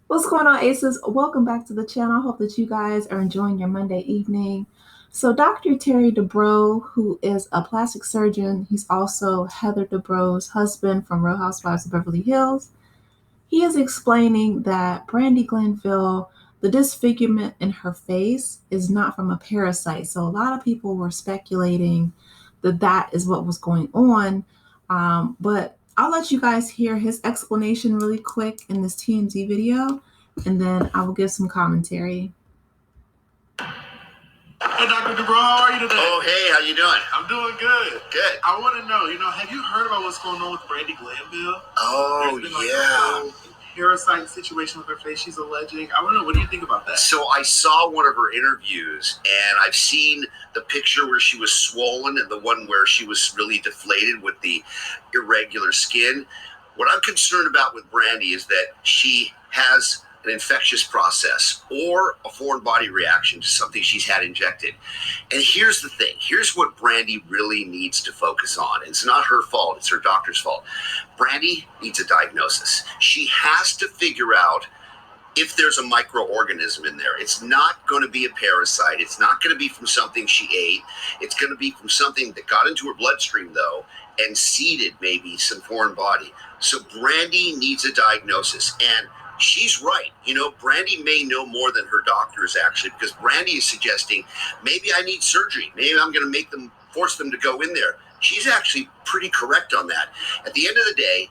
What's going on, Aces? Welcome back to the channel. I hope that you guys are enjoying your Monday evening. So, Dr. Terry Dubrow, who is a plastic surgeon, he's also Heather Dubrow's husband from Real Housewives of Beverly Hills. He is explaining that Brandi Glanville, the disfigurement in her face, is not from a parasite. So, a lot of people were speculating that that is what was going on. But I'll let you guys hear his explanation really quick in this TMZ video, and then I will give some commentary. Hey, Dr. Dubrow, how are you today? Oh, hey, how you doing? I'm doing good. Good. I want to know, have you heard about what's going on with Brandi Glanville? Oh, There's been like a yeah. whole parasite situation with her face she's alleging. I want to know, what do you think about that? So I saw one of her interviews, and I've seen the picture where she was swollen and the one where she was really deflated with the irregular skin. What I'm concerned about with Brandi is that she has an infectious process or a foreign body reaction to something she's had injected. And here's the thing. Here's what Brandi really needs to focus on. It's not her fault. It's her doctor's fault. Brandi needs a diagnosis. She has to figure out if there's a microorganism in there. It's not going to be a parasite. It's not going to be from something she ate. It's going to be from something that got into her bloodstream, though, and seeded maybe some foreign body. So Brandi needs a diagnosis. And she's right. Brandi may know more than her doctors, actually, because Brandi is suggesting maybe I need surgery. Maybe I'm going to force them to go in there. She's actually pretty correct on that. At the end of the day,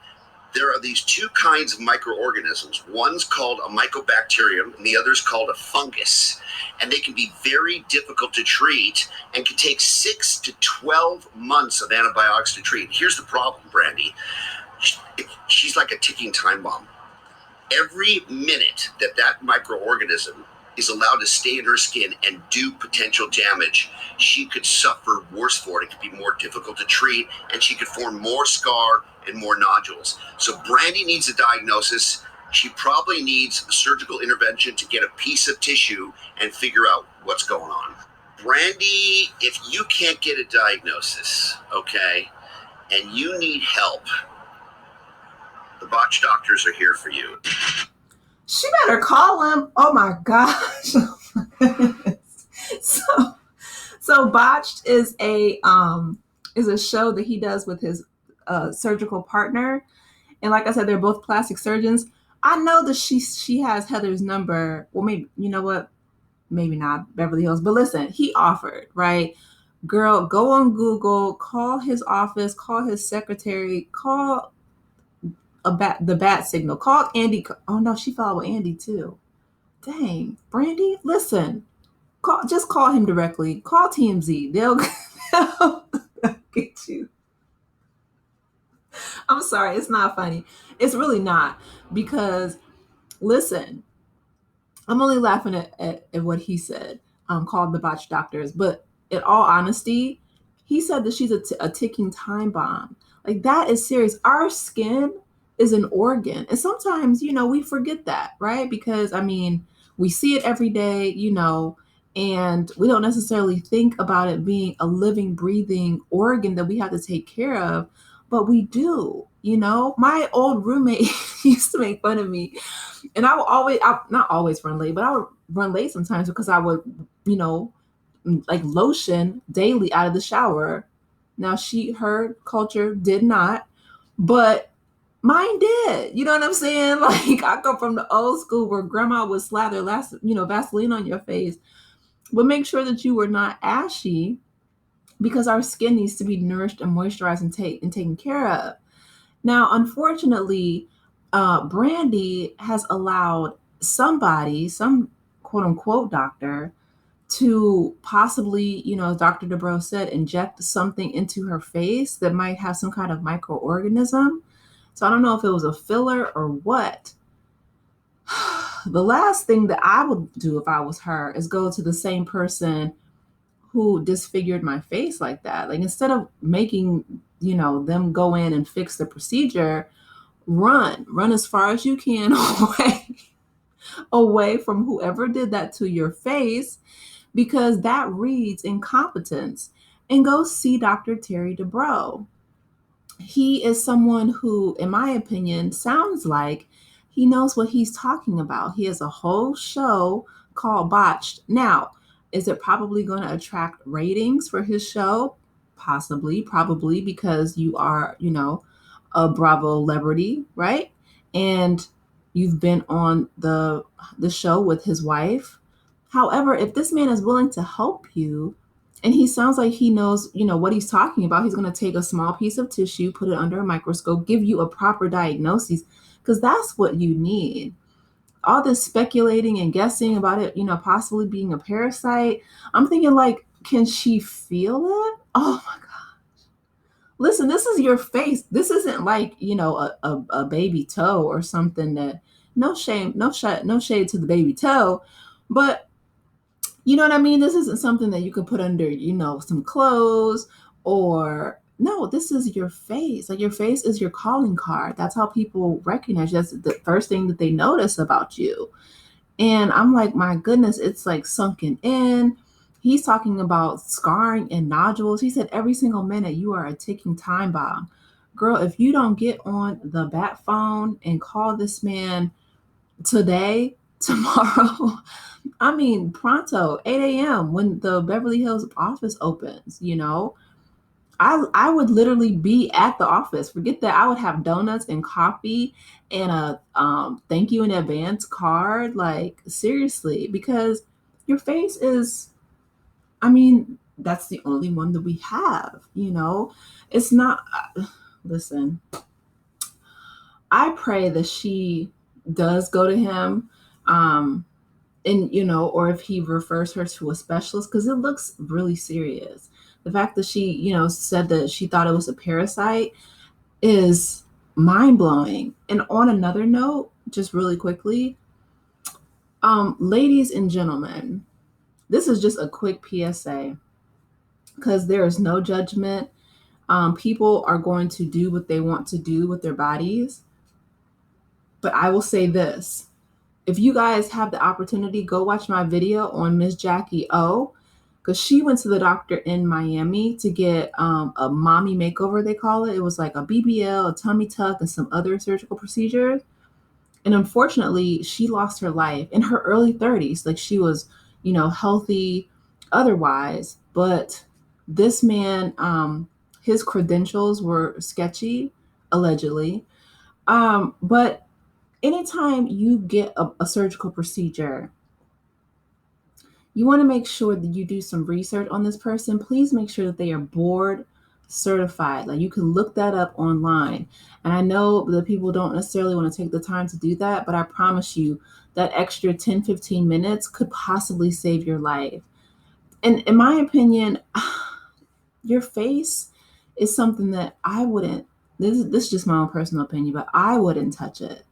there are these two kinds of microorganisms. One's called a mycobacterium, and the other's called a fungus. And they can be very difficult to treat and can take 6 to 12 months of antibiotics to treat. Here's the problem, Brandi. She's like a ticking time bomb. Every minute that microorganism is allowed to stay in her skin and do potential damage, she could suffer worse for it. It could be more difficult to treat, and she could form more scar and more nodules. So Brandi needs a diagnosis. She probably needs a surgical intervention to get a piece of tissue and figure out what's going on. Brandi, if you can't get a diagnosis, okay, and you need help, the RHOBH doctors are here for you. She better call him. Oh my gosh. So Botched is a show that he does with his surgical partner. And like I said, they're both plastic surgeons. I know that she has Heather's number. Well, maybe, you know what? Maybe not Beverly Hills. But listen, he offered, right? Girl, go on Google, call his office, call his secretary, call the bat signal, call Andy. Oh no, she followed with Andy too. Dang, Brandi, listen, just call him directly. Call TMZ. They'll get you. I'm sorry, it's not funny. It's really not, because listen, I'm only laughing at what he said, called the botched doctors. But in all honesty, he said that she's a ticking time bomb. Like, that is serious. Our skin is an organ. And sometimes, we forget that, right? Because, we see it every day, and we don't necessarily think about it being a living, breathing organ that we have to take care of. But we do, My old roommate used to make fun of me, and I not always run late, but I would run late sometimes because I would, like lotion daily out of the shower. Now her culture did not, but mine did. You know what I'm saying? Like, I come from the old school where grandma would slather Vaseline on your face, but make sure that you were not ashy, because our skin needs to be nourished and moisturized and taken care of. Now, unfortunately, Brandi has allowed some quote unquote doctor, to possibly, as Dr. Dubrow said, inject something into her face that might have some kind of microorganism. So I don't know if it was a filler or what. The last thing that I would do if I was her is go to the same person who disfigured my face like that. Like, instead of making, them go in and fix the procedure, run as far as you can away from whoever did that to your face, because that reads incompetence. And go see Dr. Terry Dubrow. He is someone who, in my opinion, sounds like He knows what he's talking about. He has a whole show called Botched. Now, is it probably going to attract ratings for his show? Possibly, probably, because you are, a Bravo celebrity, right? And you've been on the show with his wife. However, if this man is willing to help you, and he sounds like he knows, what he's talking about, he's going to take a small piece of tissue, put it under a microscope, give you a proper diagnosis, because that's what you need. All this speculating and guessing about it, possibly being a parasite. I'm thinking, like, can she feel it? Oh my God. Listen, this is your face. This isn't like, a baby toe or something that, no shame, no shade to the baby toe, but you know what I mean? This isn't something that you can put under, some clothes, or no, this is your face. Like, your face is your calling card. That's how people recognize you. That's the first thing that they notice about you. And I'm like, my goodness, it's like sunken in. He's talking about scarring and nodules. He said every single minute you are a ticking time bomb. Girl, if you don't get on the bat phone and call this man today, tomorrow, I mean, pronto, 8 a.m. when the Beverly Hills office opens, I would literally be at the office. Forget that. I would have donuts and coffee and a thank you in advance card. Like, seriously, because your face is, I mean, that's the only one that we have, It's not, listen, I pray that she does go to him. And or if he refers her to a specialist, because it looks really serious. The fact that she said that she thought it was a parasite is mind-blowing. And on another note, just really quickly, ladies and gentlemen, this is just a quick PSA, because there is no judgment. People are going to do what they want to do with their bodies, but I will say this: if you guys have the opportunity, go watch my video on Miss Jackie O, because she went to the doctor in Miami to get a mommy makeover, they call it. It was like a BBL, a tummy tuck, and some other surgical procedures. And unfortunately, she lost her life in her early 30s. Like, she was, healthy otherwise. But this man, his credentials were sketchy, allegedly. But anytime you get a surgical procedure, you want to make sure that you do some research on this person. Please make sure that they are board certified. Like, you can look that up online. And I know that people don't necessarily want to take the time to do that, but I promise you that extra 10, 15 minutes could possibly save your life. And in my opinion, your face is something that I wouldn't, this is just my own personal opinion, but I wouldn't touch it,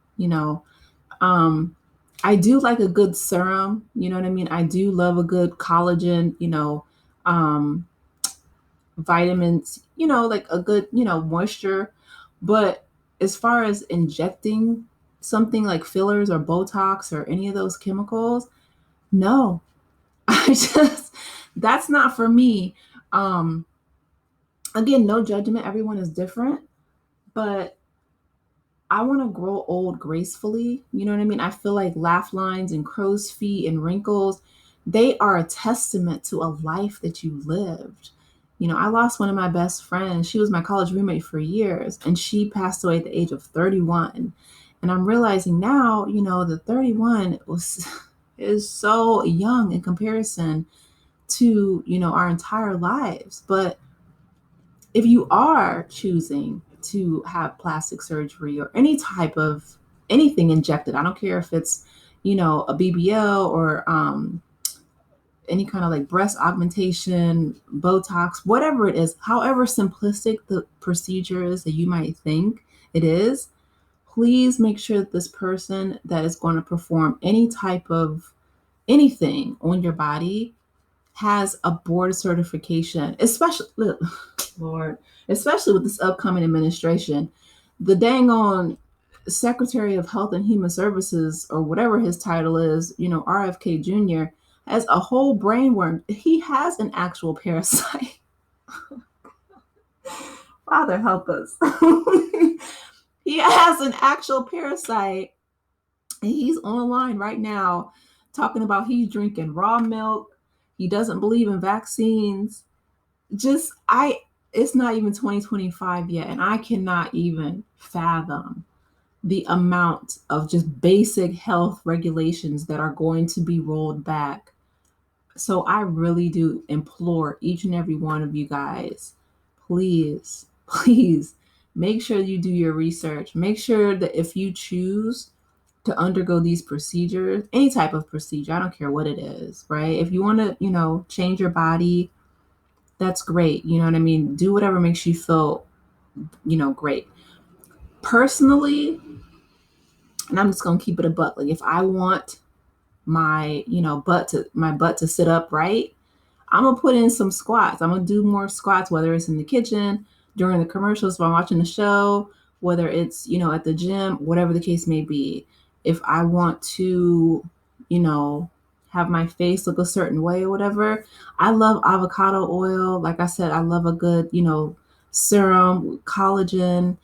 I do like a good serum, you know what I mean? I do love a good collagen, vitamins, like a good, moisture. But as far as injecting something like fillers or Botox or any of those chemicals, no, that's not for me. Again, no judgment. Everyone is different, but I want to grow old gracefully. You know what I mean? I feel like laugh lines and crow's feet and wrinkles, they are a testament to a life that you lived. I lost one of my best friends. She was my college roommate for years, and she passed away at the age of 31. And I'm realizing now, the 31 is so young in comparison to, our entire lives. But if you are choosing to have plastic surgery or any type of anything injected, I don't care if it's, a BBL or any kind of like breast augmentation, Botox, whatever it is, however simplistic the procedure is that you might think it is, please make sure that this person that is going to perform any type of anything on your body has a board certification, especially, Lord, especially with this upcoming administration. The dang on Secretary of Health and Human Services, or whatever his title is, RFK Jr., has a whole brainworm. He has an actual parasite. Father, help us. He has an actual parasite And he's online right now talking about he's drinking raw milk. He doesn't believe in vaccines. Just, it's not even 2025 yet, and I cannot even fathom the amount of just basic health regulations that are going to be rolled back. So I really do implore each and every one of you guys, please, please make sure you do your research. Make sure that if you choose to undergo these procedures, any type of procedure, I don't care what it is, right? If you want to, change your body, that's great. You know what I mean? Do whatever makes you feel, great. Personally, and I'm just gonna keep it a buck. Like if I want my, my butt to sit up right, I'm gonna put in some squats. I'm gonna do more squats, whether it's in the kitchen, during the commercials, while I'm watching the show, whether it's, at the gym, whatever the case may be. If I want to, have my face look a certain way or whatever, I love avocado oil. Like I said, I love a good, serum, collagen.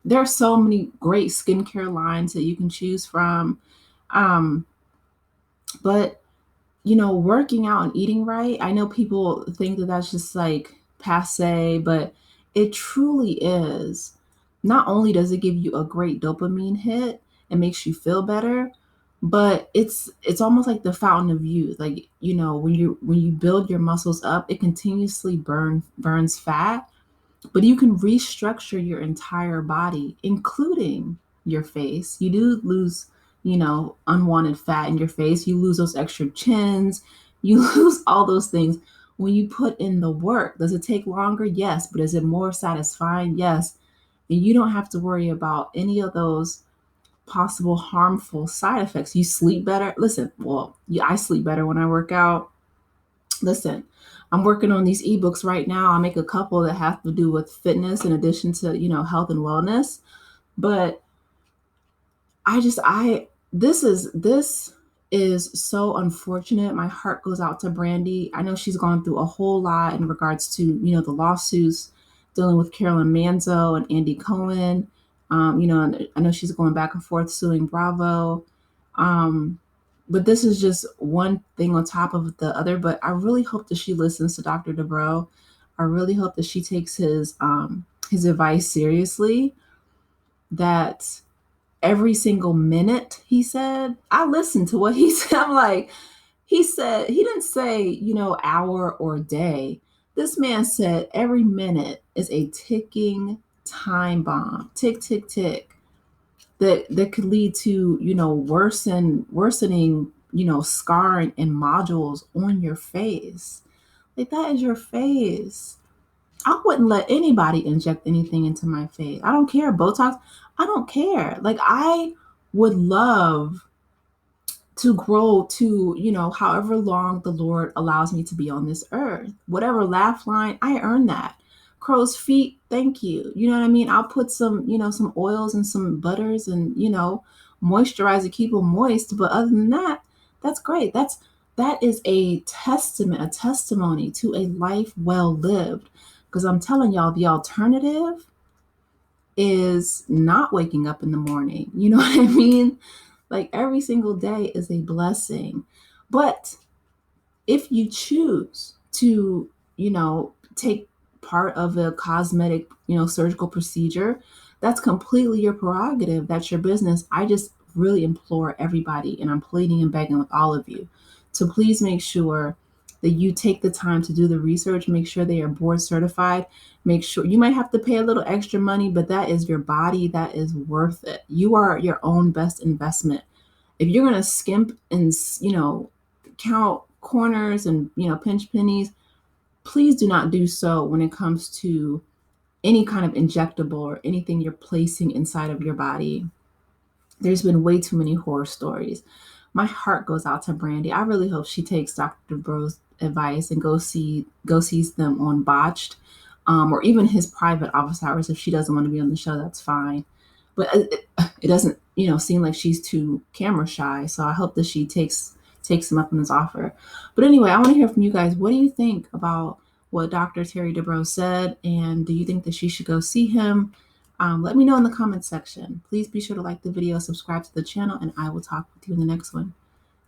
There are so many great skincare lines that you can choose from. Um, but working out and eating right, I know people think that that's just like passe, but it truly is. Not only does it give you a great dopamine hit and makes you feel better, but it's almost like the fountain of youth. Like, when you build your muscles up, it continuously burns fat, but you can restructure your entire body, including your face. You do lose, unwanted fat in your face. You lose those extra chins. You lose all those things when you put in the work. Does it take longer? Yes. But is it more satisfying? Yes. And you don't have to worry about any of those possible harmful side effects. You sleep better. Listen, well, I sleep better when I work out. Listen, I'm working on these ebooks right now. I'll make a couple that have to do with fitness in addition to, health and wellness. But this is so unfortunate. My heart goes out to Brandi. I know she's gone through a whole lot in regards to, the lawsuits dealing with Carolyn Manzo and Andy Cohen. And I know she's going back and forth suing Bravo. But this is just one thing on top of the other. But I really hope that she listens to Dr. Dubrow. I really hope that she takes his advice seriously. That every single minute he said, I listened to what he said. I'm like, he didn't say, hour or day. This man said every minute is a ticking time bomb. Tick, tick, tick. That could lead to, worsening, scarring and modules on your face. Like, that is your face. I wouldn't let anybody inject anything into my face. I don't care. Botox, I don't care. Like, I would love to grow to, however long the Lord allows me to be on this earth. Whatever laugh line, I earned that. Crow's feet, thank you. You know what I mean? I'll put some, some oils and some butters and, moisturize to keep them moist. But other than that, that's great. That is a testimony to a life well lived. Because I'm telling y'all, the alternative is not waking up in the morning. You know what I mean? Like, every single day is a blessing. But if you choose to, take part of a cosmetic, surgical procedure, that's completely your prerogative. That's your business. I just really implore everybody, and I'm pleading and begging with all of you to please make sure that you take the time to do the research, make sure they are board certified, make sure you might have to pay a little extra money, but that is your body. That is worth it. You are your own best investment. If you're going to skimp and, count corners and, pinch pennies, please do not do so when it comes to any kind of injectable or anything you're placing inside of your body. There's been way too many horror stories. My heart goes out to Brandi. I really hope she takes Dr. Dubrow's advice and go sees them on Botched, or even his private office hours. If she doesn't want to be on the show, that's fine. But it doesn't, seem like she's too camera shy. So I hope that she takes him up on his offer. But anyway, I want to hear from you guys. What do you think about what Dr. Terry Dubrow said? And do you think that she should go see him? Let me know in the comments section. Please be sure to like the video, subscribe to the channel, and I will talk with you in the next one.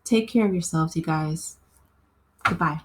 Take care of yourselves, you guys. Goodbye.